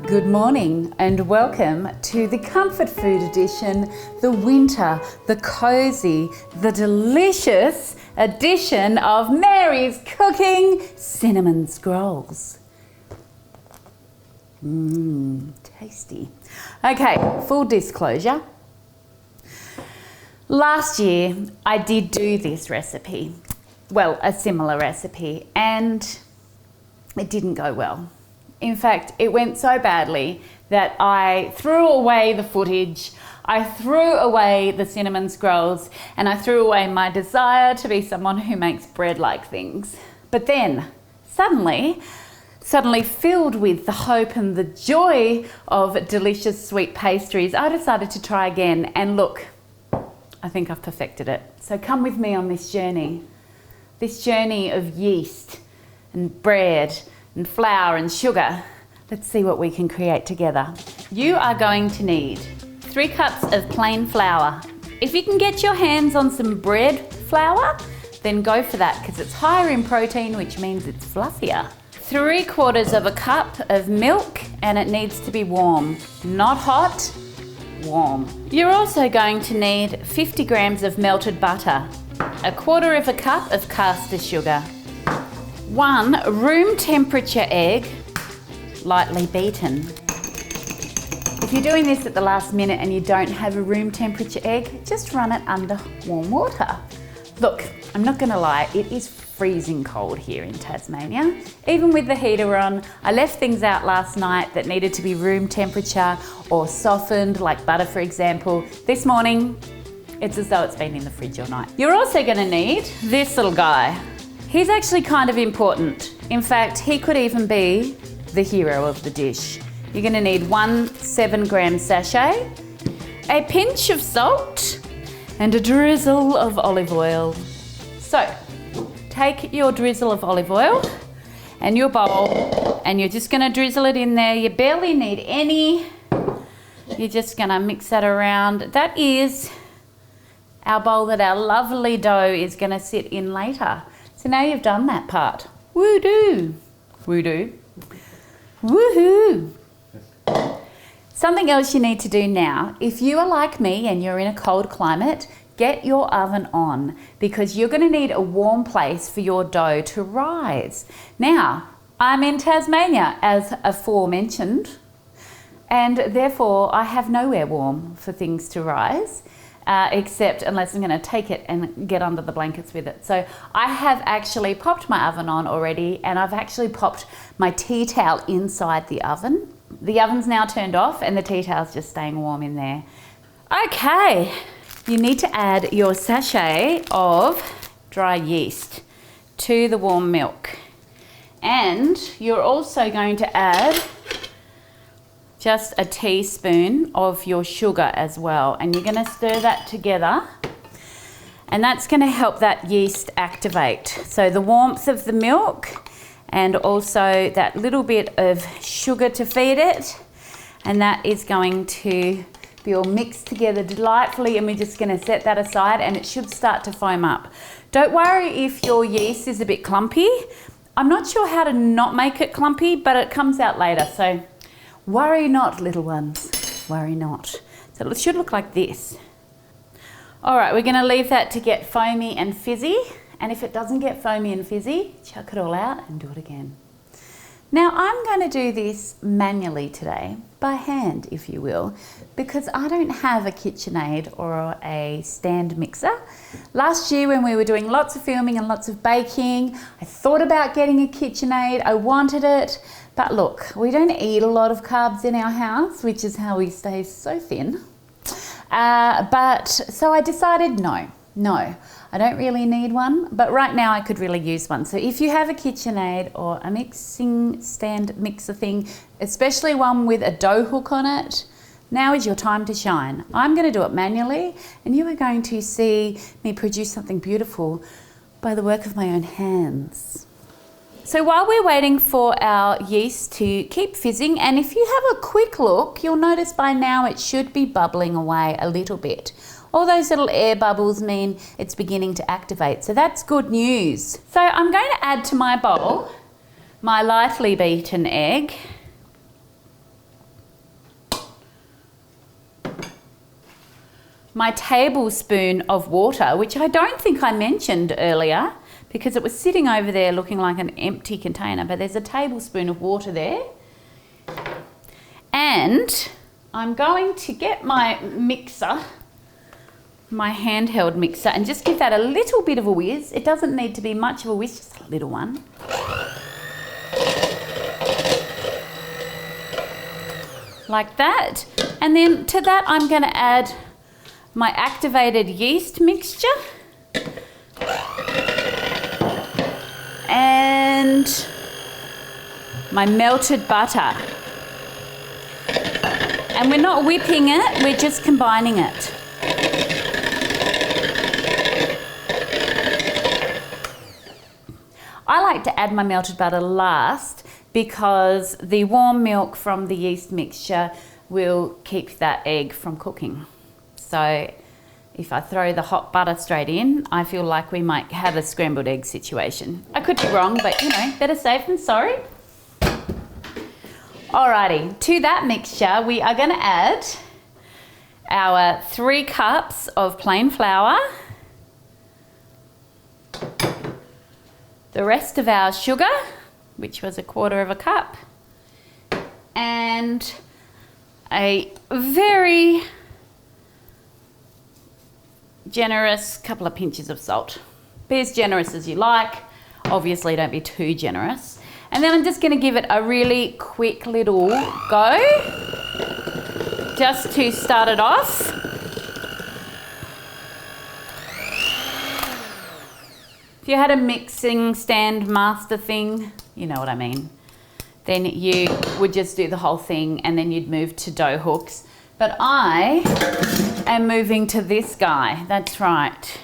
Good morning and welcome to the comfort food edition, the winter, the cozy, the delicious edition of Mary's Cooking Cinnamon Scrolls. Tasty. Okay, full disclosure. Last year I did do this recipe, well, a similar recipe, and it didn't go well. In fact, it went so badly that I threw away the footage, I threw away the cinnamon scrolls, and I threw away my desire to be someone who makes bread-like things. But then, suddenly filled with the hope and the joy of delicious sweet pastries, I decided to try again, and look, I think I've perfected it. So come with me on this journey of yeast and bread and flour and sugar. Let's see what we can create together. You are going to need 3 cups of plain flour. If you can get your hands on some bread flour, then go for that because it's higher in protein, which means it's fluffier. 3/4 of a cup of milk, and it needs to be warm, not hot, warm. You're also going to need 50 grams of melted butter, 1/4 of a cup of caster sugar, 1 room temperature egg, lightly beaten. If you're doing this at the last minute and you don't have a room temperature egg, just run it under warm water. Look, I'm not gonna lie, it is freezing cold here in Tasmania. Even with the heater on, I left things out last night that needed to be room temperature or softened, like butter for example. This morning, it's as though it's been in the fridge all night. You're also gonna need this little guy. He's actually kind of important. In fact, he could even be the hero of the dish. You're gonna need 1 7-gram sachet, a pinch of salt, and a drizzle of olive oil. So, take your drizzle of olive oil and your bowl, and you're just gonna drizzle it in there. You barely need any. You're just gonna mix that around. That is our bowl that our lovely dough is gonna sit in later. So now you've done that part. Woo-doo. Woo-doo. Woohoo. Something else you need to do now, if you are like me and you're in a cold climate, get your oven on because you're going to need a warm place for your dough to rise. Now, I'm in Tasmania, as aforementioned, and therefore I have nowhere warm for things to rise. Except unless I'm going to take it and get under the blankets with it. So I have actually popped my oven on already, and I've actually popped my tea towel inside the oven. The oven's now turned off and the tea towel's just staying warm in there. Okay, you need to add your sachet of dry yeast to the warm milk. And you're also going to add just a teaspoon of your sugar as well, and you're going to stir that together, and that's going to help that yeast activate. So the warmth of the milk and also that little bit of sugar to feed it, and that is going to be all mixed together delightfully, and we're just going to set that aside, and it should start to foam up. Don't worry if your yeast is a bit clumpy. I'm not sure how to not make it clumpy, but it comes out later, so worry not, little ones, worry not. So it should look like this. All right, we're gonna leave that to get foamy and fizzy. And if it doesn't get foamy and fizzy, chuck it all out and do it again. Now I'm gonna do this manually today, by hand, if you will, because I don't have a KitchenAid or a stand mixer. Last year when we were doing lots of filming and lots of baking, I thought about getting a KitchenAid, I wanted it, but look, we don't eat a lot of carbs in our house, which is how we stay so thin. So I decided no, I don't really need one, but right now I could really use one. So if you have a KitchenAid or a mixing stand mixer thing, especially one with a dough hook on it, now is your time to shine. I'm going to do it manually, and you are going to see me produce something beautiful by the work of my own hands. So while we're waiting for our yeast to keep fizzing, and if you have a quick look, you'll notice by now it should be bubbling away a little bit. All those little air bubbles mean it's beginning to activate, so that's good news. So I'm going to add to my bowl my lightly beaten egg, my tablespoon of water, which I don't think I mentioned earlier because it was sitting over there looking like an empty container, but there's a tablespoon of water there. And I'm going to get my mixer, my handheld mixer, and just give that a little bit of a whiz. It doesn't need to be much of a whiz, just a little one. Like that. And then to that I'm going to add my activated yeast mixture and my melted butter. And we're not whipping it, we're just combining it. I like to add my melted butter last because the warm milk from the yeast mixture will keep that egg from cooking. So if I throw the hot butter straight in, I feel like we might have a scrambled egg situation. I could be wrong, but you know, better safe than sorry. Alrighty, to that mixture, we are going to add our 3 cups of plain flour, the rest of our sugar, which was 1/4 cup, and a very generous couple of pinches of salt. Be as generous as you like. Obviously, don't be too generous. And then I'm just going to give it a really quick little go, just to start it off. If you had a mixing stand master thing, you know what I mean, then you would just do the whole thing and then you'd move to dough hooks. But I am moving to this guy, that's right.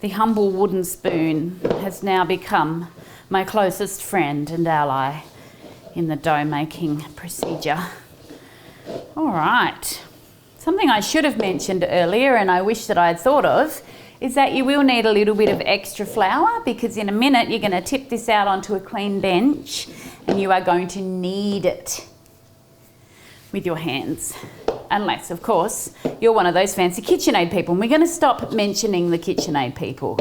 The humble wooden spoon has now become my closest friend and ally in the dough making procedure. All right, something I should have mentioned earlier and I wish that I had thought of is that you will need a little bit of extra flour because in a minute you're going to tip this out onto a clean bench and you are going to knead it with your hands. Unless, of course, you're one of those fancy KitchenAid people. And we're going to stop mentioning the KitchenAid people.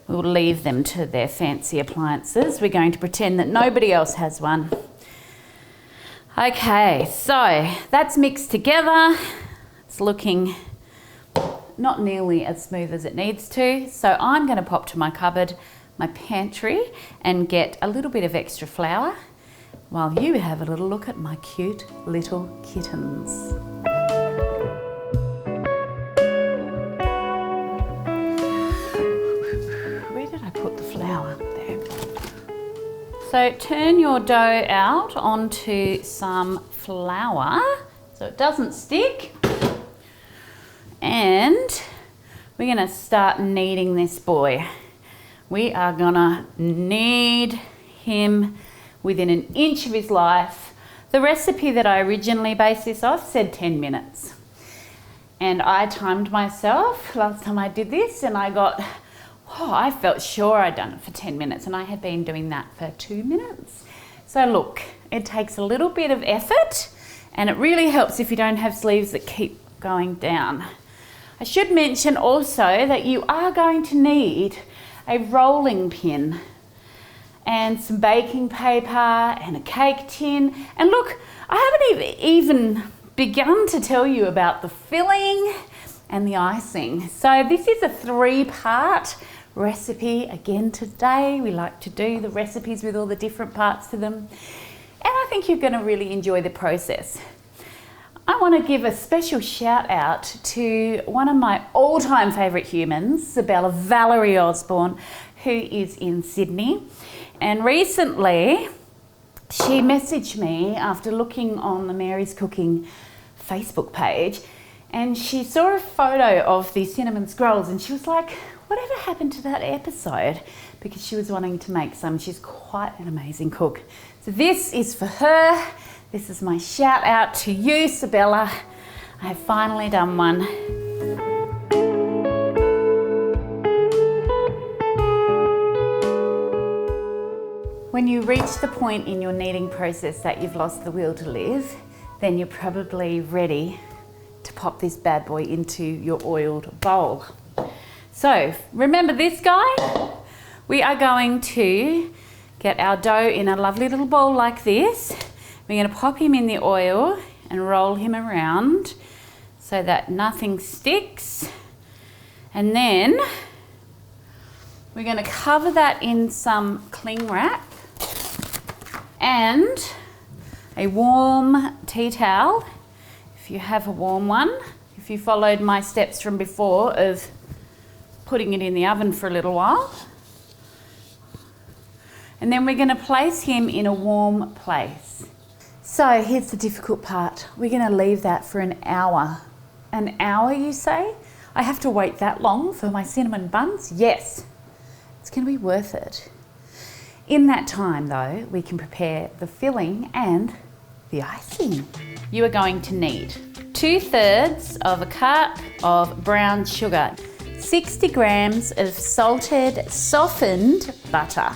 We'll leave them to their fancy appliances. We're going to pretend that nobody else has one. Okay, so that's mixed together. It's looking not nearly as smooth as it needs to. So I'm going to pop to my cupboard, my pantry, and get a little bit of extra flour while you have a little look at my cute little kittens. Where did I put the flour? There. So turn your dough out onto some flour so it doesn't stick. And we're going to start kneading this boy. We are going to knead him within an inch of his life. The recipe that I originally based this off said 10 minutes. And I timed myself last time I did this and I got, I felt sure I'd done it for 10 minutes and I had been doing that for 2 minutes. So look, it takes a little bit of effort and it really helps if you don't have sleeves that keep going down. I should mention also that you are going to need a rolling pin and some baking paper and a cake tin. And look, I haven't even begun to tell you about the filling and the icing. So this is a 3-part recipe. Again, today we like to do the recipes with all the different parts to them. And I think you're going to really enjoy the process. I want to give a special shout out to one of my all-time favourite humans, Isabella Valerie Osborne, who is in Sydney. And recently she messaged me after looking on the Mary's Cooking Facebook page and she saw a photo of the cinnamon scrolls and she was like, whatever happened to that episode? Because she was wanting to make some. She's quite an amazing cook. So this is for her. This is my shout out to you, Isabella. I have finally done one. When you reach the point in your kneading process that you've lost the will to live, then you're probably ready to pop this bad boy into your oiled bowl. So remember this guy? We are going to get our dough in a lovely little bowl like this. We're going to pop him in the oil and roll him around so that nothing sticks. And then we're going to cover that in some cling wrap and a warm tea towel, if you have a warm one. If you followed my steps from before of putting it in the oven for a little while. And then we're going to place him in a warm place. So here's the difficult part. We're going to leave that for an hour. An hour, you say? I have to wait that long for my cinnamon buns? Yes. It's going to be worth it. In that time though, we can prepare the filling and the icing. You are going to need 2/3 of a cup of brown sugar, 60 grams of salted, softened butter.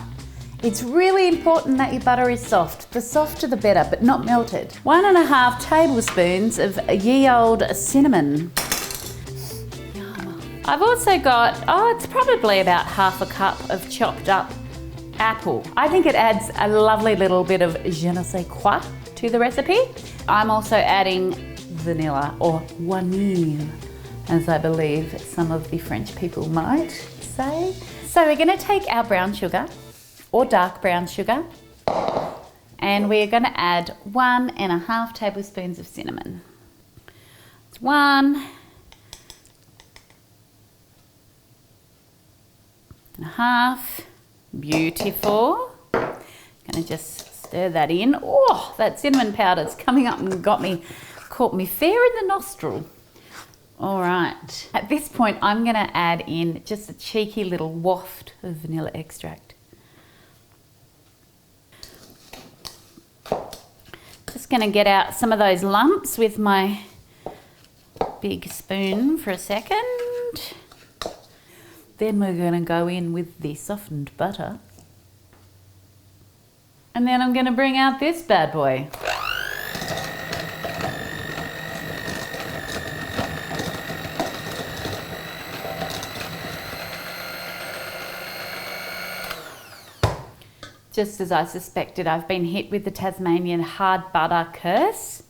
It's really important that your butter is soft. The softer the better, but not melted. 1.5 tablespoons of ye old cinnamon. I've also got, it's probably about 1/2 cup of chopped up apple. I think it adds a lovely little bit of je ne sais quoi to the recipe. I'm also adding vanilla, or vanille, as I believe some of the French people might say. So we're going to take our brown sugar, or dark brown sugar, and we're going to add 1.5 tablespoons of cinnamon. It's 1.5. Beautiful. Gonna just stir that in. Oh, that cinnamon powder's coming up and caught me fair in the nostril. All right. At this point, I'm gonna add in just a cheeky little waft of vanilla extract. Just gonna get out some of those lumps with my big spoon for a second. Then we're going to go in with the softened butter. And then I'm going to bring out this bad boy. Just as I suspected, I've been hit with the Tasmanian hard butter curse.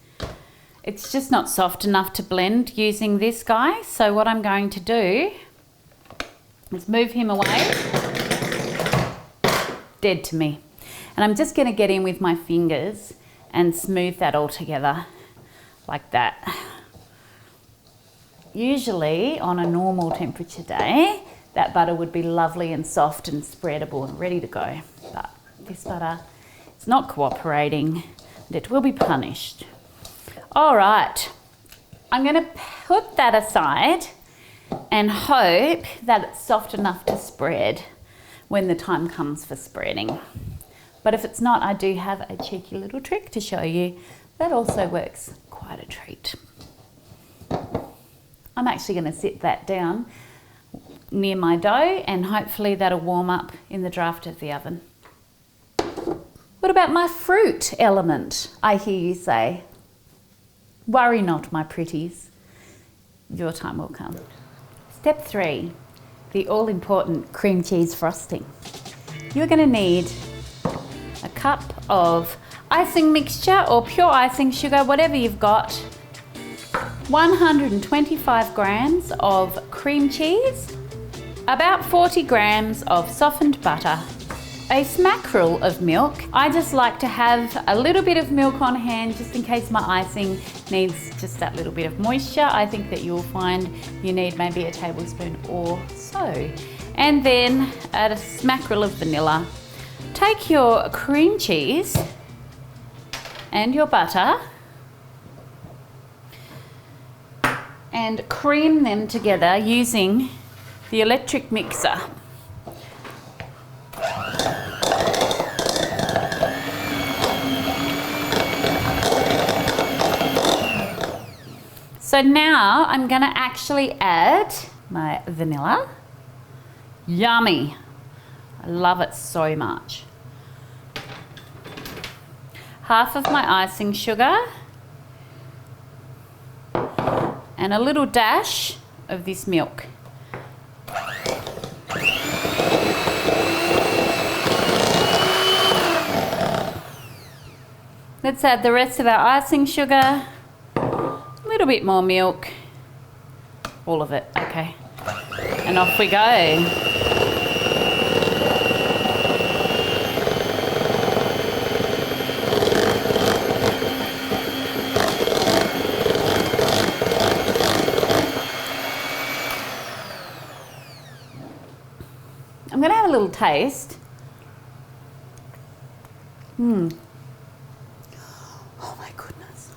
It's just not soft enough to blend using this guy. So what I'm going to do, let's move him away. Dead to me. And I'm just going to get in with my fingers and smooth that all together like that. Usually on a normal temperature day, that butter would be lovely and soft and spreadable and ready to go. But this butter is not cooperating and it will be punished. All right, I'm going to put that aside and hope that it's soft enough to spread when the time comes for spreading. But if it's not, I do have a cheeky little trick to show you that also works quite a treat. I'm actually going to sit that down near my dough and hopefully that'll warm up in the draft of the oven. What about my fruit element, I hear you say? Worry not, my pretties. Your time will come. Step 3, the all-important cream cheese frosting. You're going to need a cup of icing mixture or pure icing sugar, whatever you've got, 125 grams of cream cheese, about 40 grams of softened butter, a smackerel of milk. I just like to have a little bit of milk on hand just in case my icing needs just that little bit of moisture. I think that you'll find you need maybe a tablespoon or so. And then add a smackerel of vanilla. Take your cream cheese and your butter and cream them together using the electric mixer. So now I'm going to actually add my vanilla. Yummy. I love it so much. Half of my icing sugar. and a little dash of this milk. Let's add the rest of our icing sugar, a little bit more milk, all of it, okay, and off we go. I'm going to have a little taste. Oh my goodness.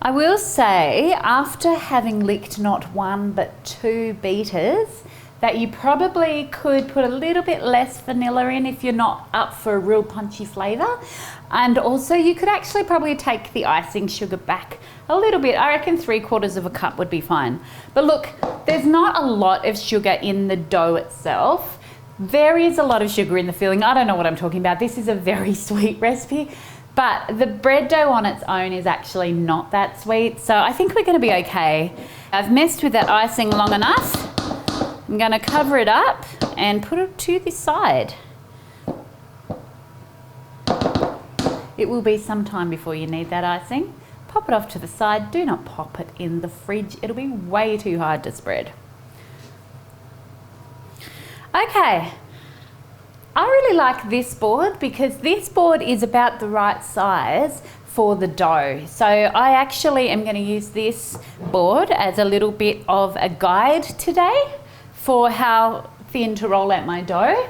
I will say, after having licked not one but 2 beaters, that you probably could put a little bit less vanilla in if you're not up for a real punchy flavour. And also you could actually probably take the icing sugar back a little bit. I reckon 3/4 cup would be fine. But look, there's not a lot of sugar in the dough itself. There is a lot of sugar in the filling. I don't know what I'm talking about. This is a very sweet recipe, but the bread dough on its own is actually not that sweet. So I think we're going to be okay. I've messed with that icing long enough. I'm going to cover it up and put it to the side. It will be some time before you need that icing. Pop it off to the side. Do not pop it in the fridge. It'll be way too hard to spread. Okay, I really like this board because this board is about the right size for the dough. So I actually am going to use this board as a little bit of a guide today for how thin to roll out my dough.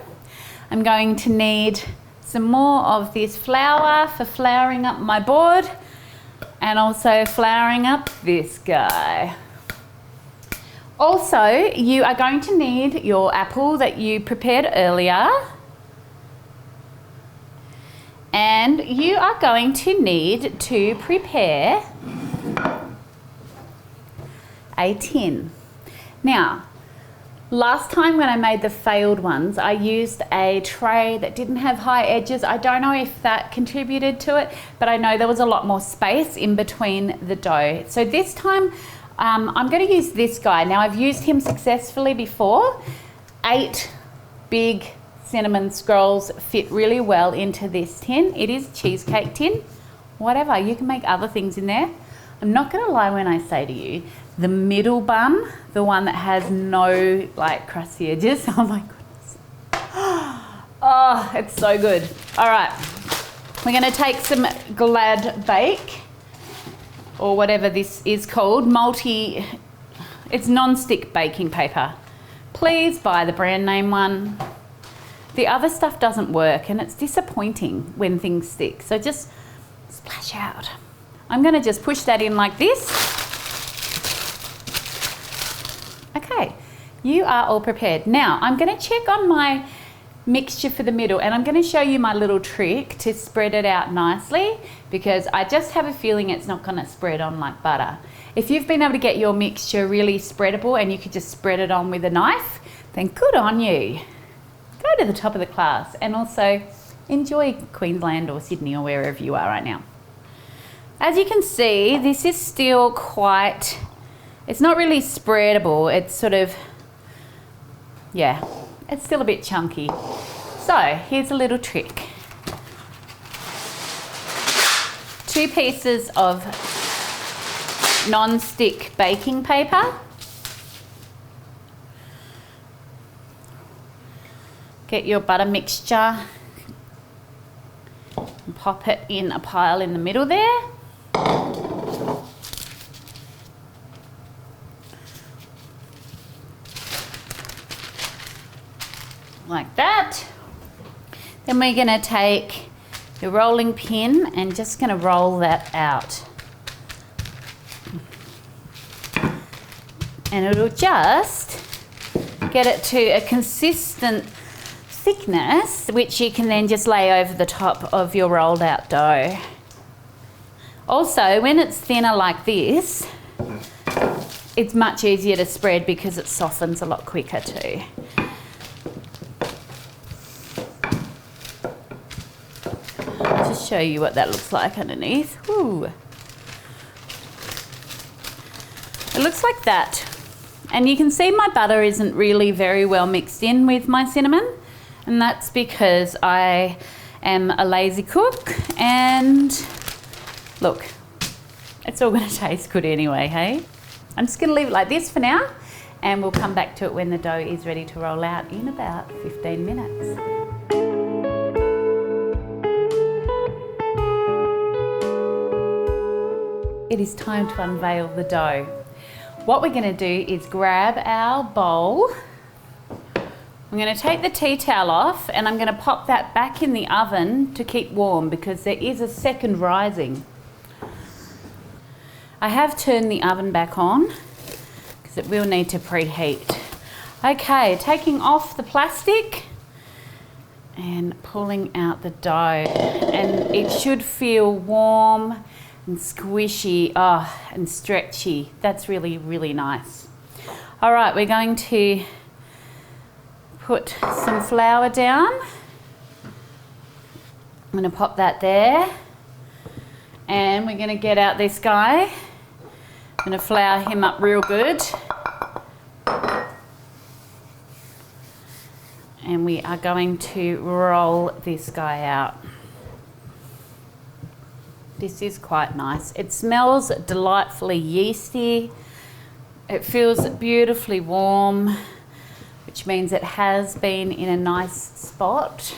I'm going to need some more of this flour for flouring up my board and also flouring up this guy. Also, you are going to need your apple that you prepared earlier, and you are going to need to prepare a tin. Now, last time when I made the failed ones, I used a tray that didn't have high edges. I don't know if that contributed to it, but I know there was a lot more space in between the dough. So this time, I'm going to use this guy. Now, I've used him successfully before. 8 big cinnamon scrolls fit really well into this tin. It is cheesecake tin. Whatever, you can make other things in there. I'm not going to lie when I say to you, the middle bun, the one that has no like crusty edges, oh my goodness. Oh, it's so good. All right, we're going to take some Glad Bake, or whatever this is called, it's non-stick baking paper. Please buy the brand name one. The other stuff doesn't work and it's disappointing when things stick. So just splash out. I'm going to just push that in like this. Okay, you are all prepared. Now I'm going to check on my mixture for the middle, and I'm going to show you my little trick to spread it out nicely, because I just have a feeling it's not going to spread on like butter. If you've been able to get your mixture really spreadable and you could just spread it on with a knife, then good on you. Go to the top of the class, and also enjoy Queensland or Sydney or wherever you are right now. As you can see, this is still quite, it's not really spreadable. It's sort of, yeah, it's still a bit chunky. So here's a little trick. 2 pieces of non-stick baking paper. Get your butter mixture and pop it in a pile in the middle there. Like that. Then we're going to take the rolling pin and just going to roll that out. And it'll just get it to a consistent thickness, which you can then just lay over the top of your rolled out dough. Also, when it's thinner like this, it's much easier to spread because it softens a lot quicker too. Just show you what that looks like underneath. Ooh. It looks like that. And you can see my butter isn't really very well mixed in with my cinnamon, and that's because I am a lazy cook, and look, it's all going to taste good anyway, hey? I'm just going to leave it like this for now, and we'll come back to it when the dough is ready to roll out in about 15 minutes. It is time to unveil the dough. What we're going to do is grab our bowl. I'm going to take the tea towel off, and I'm going to pop that back in the oven to keep warm because there is a second rising. I have turned the oven back on because it will need to preheat. Okay, taking off the plastic and pulling out the dough, and it should feel warm and squishy, and stretchy. That's really, really nice. All right, we're going to put some flour down. I'm going to pop that there, and we're going to get out this guy. I'm going to flour him up real good. And we are going to roll this guy out. This is quite nice. It smells delightfully yeasty. It feels beautifully warm, which means it has been in a nice spot.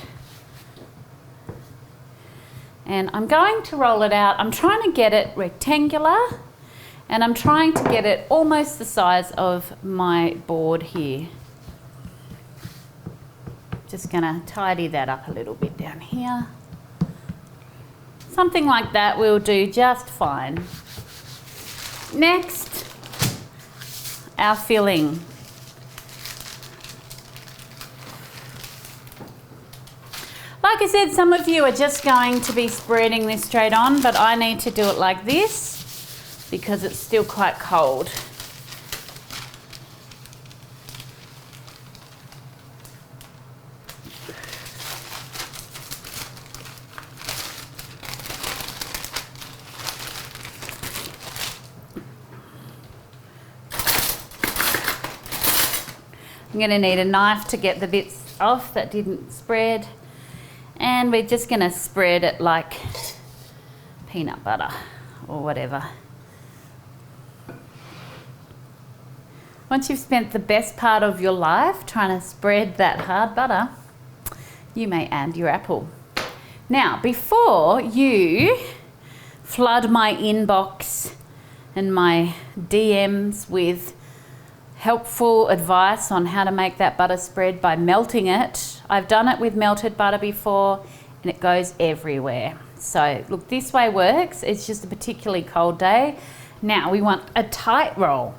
And I'm going to roll it out. I'm trying to get it rectangular, and I'm trying to get it almost the size of my board here. Just gonna tidy that up a little bit down here. Something like that will do just fine. Next, our filling. Like I said, some of you are just going to be spreading this straight on, but I need to do it like this because it's still quite cold. I'm going to need a knife to get the bits off that didn't spread, and we're just going to spread it like peanut butter or whatever. Once you've spent the best part of your life trying to spread that hard butter, you may add your apple. Now, before you flood my inbox and my DMs with helpful advice on how to make that butter spread by melting it, I've done it with melted butter before and it goes everywhere. So look, this way works. It's just a particularly cold day. Now we want a tight roll.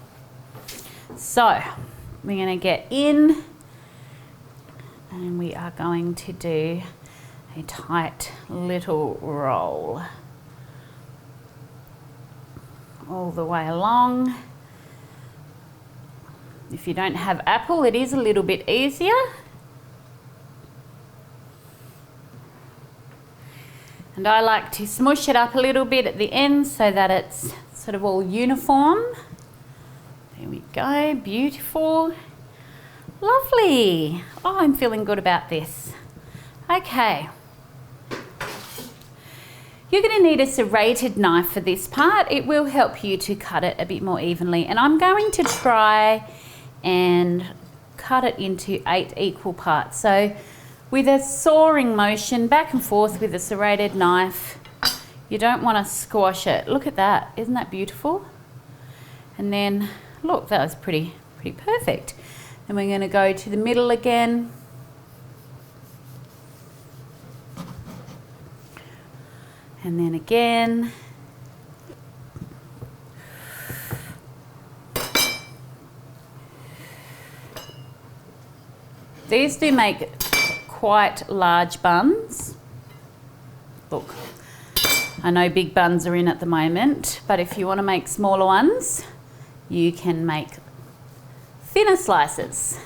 So we're going to get in, and we are going to do a tight little roll all the way along. If you don't have apple, it is a little bit easier. And I like to smush it up a little bit at the end so that it's sort of all uniform. There we go, beautiful. Lovely. Oh, I'm feeling good about this. Okay. You're going to need a serrated knife for this part. It will help you to cut it a bit more evenly. And I'm going to try and cut it into 8 equal parts. So with a sawing motion back and forth with a serrated knife, you don't want to squash it. Look at that. Isn't that beautiful? And then look, that was pretty perfect. And we're going to go to the middle again. And then again. These do make quite large buns. Look, I know big buns are in at the moment, but if you want to make smaller ones, you can make thinner slices.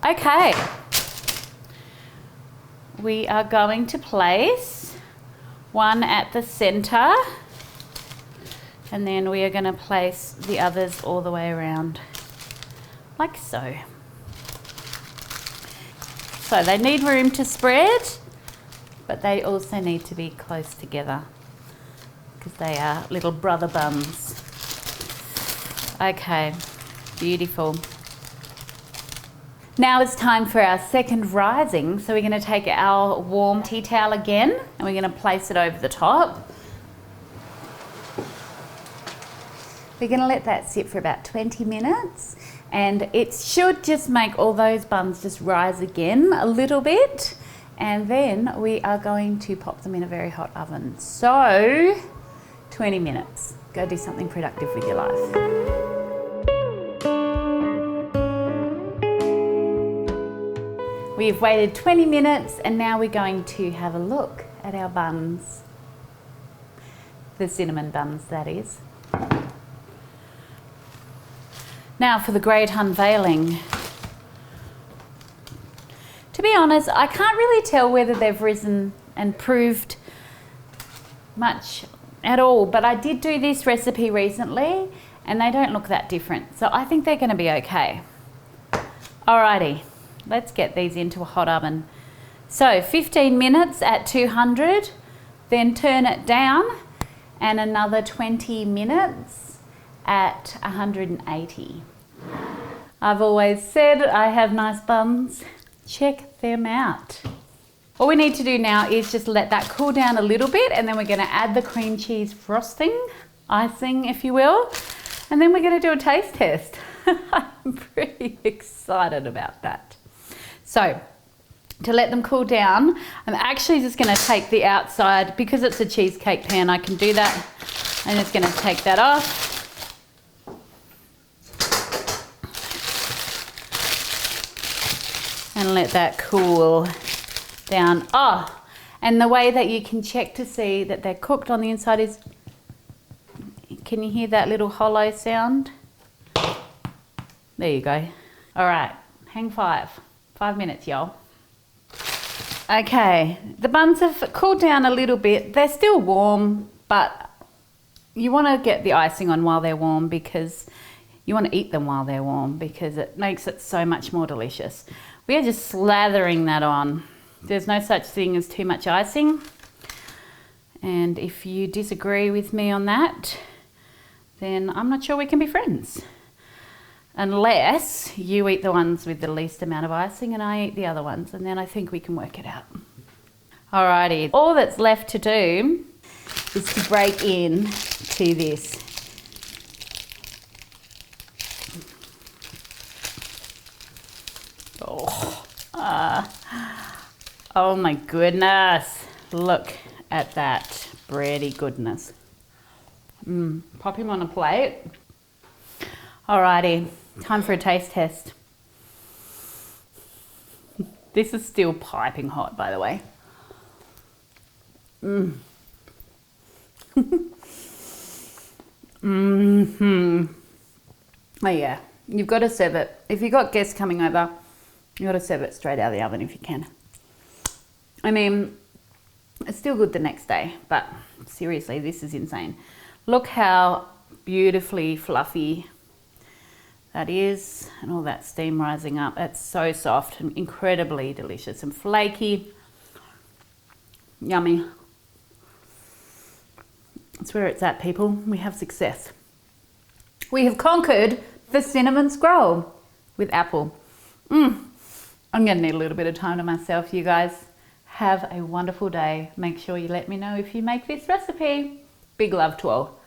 Okay. we are going to place one at the center, and then we are going to place the others all the way around, like so. So they need room to spread, but they also need to be close together because they are little brother buns. Okay, beautiful. Now it's time for our second rising. So we're going to take our warm tea towel again and we're going to place it over the top. We're going to let that sit for about 20 minutes and it should just make all those buns just rise again a little bit, and then we are going to pop them in a very hot oven. So 20 minutes. Go do something productive with your life. We've waited 20 minutes and now we're going to have a look at our buns. The cinnamon buns, that is. Now for the great unveiling. To be honest, I can't really tell whether they've risen and proved much at all, but I did do this recipe recently and they don't look that different. So I think they're going to be okay. Alrighty. Let's get these into a hot oven. So 15 minutes at 200, then turn it down and another 20 minutes at 180. I've always said I have nice buns. Check them out. All we need to do now is just let that cool down a little bit, and then we're going to add the cream cheese frosting, icing if you will, and then we're going to do a taste test. I'm pretty excited about that. So, to let them cool down, I'm actually just going to take the outside, because it's a cheesecake pan, I can do that. I'm just going to take that off. And let that cool down. Oh, and the way that you can check to see that they're cooked on the inside is, can you hear that little hollow sound? There you go. All right, hang 5 minutes, y'all. Okay, the buns have cooled down a little bit. They're still warm, but you want to get the icing on while they're warm because you want to eat them while they're warm because it makes it so much more delicious. We are just slathering that on. There's no such thing as too much icing. And if you disagree with me on that, then I'm not sure we can be friends. Unless you eat the ones with the least amount of icing and I eat the other ones, and then I think we can work it out. Alrighty, all that's left to do is to break in to this. Oh my goodness, look at that bready goodness. Pop him on a plate. Alrighty, time for a taste test. This is still piping hot, by the way. Oh yeah, you've got to serve it. If you've got guests coming over, you've got to serve it straight out of the oven if you can. I mean, it's still good the next day, but seriously, this is insane. Look how beautifully fluffy that is, and all that steam rising up. It's so soft and incredibly delicious and flaky. Yummy. That's where it's at, people. We have success. We have conquered the cinnamon scroll with apple. I'm gonna need a little bit of time to myself, you guys. Have a wonderful day. Make sure you let me know if you make this recipe. Big love to all.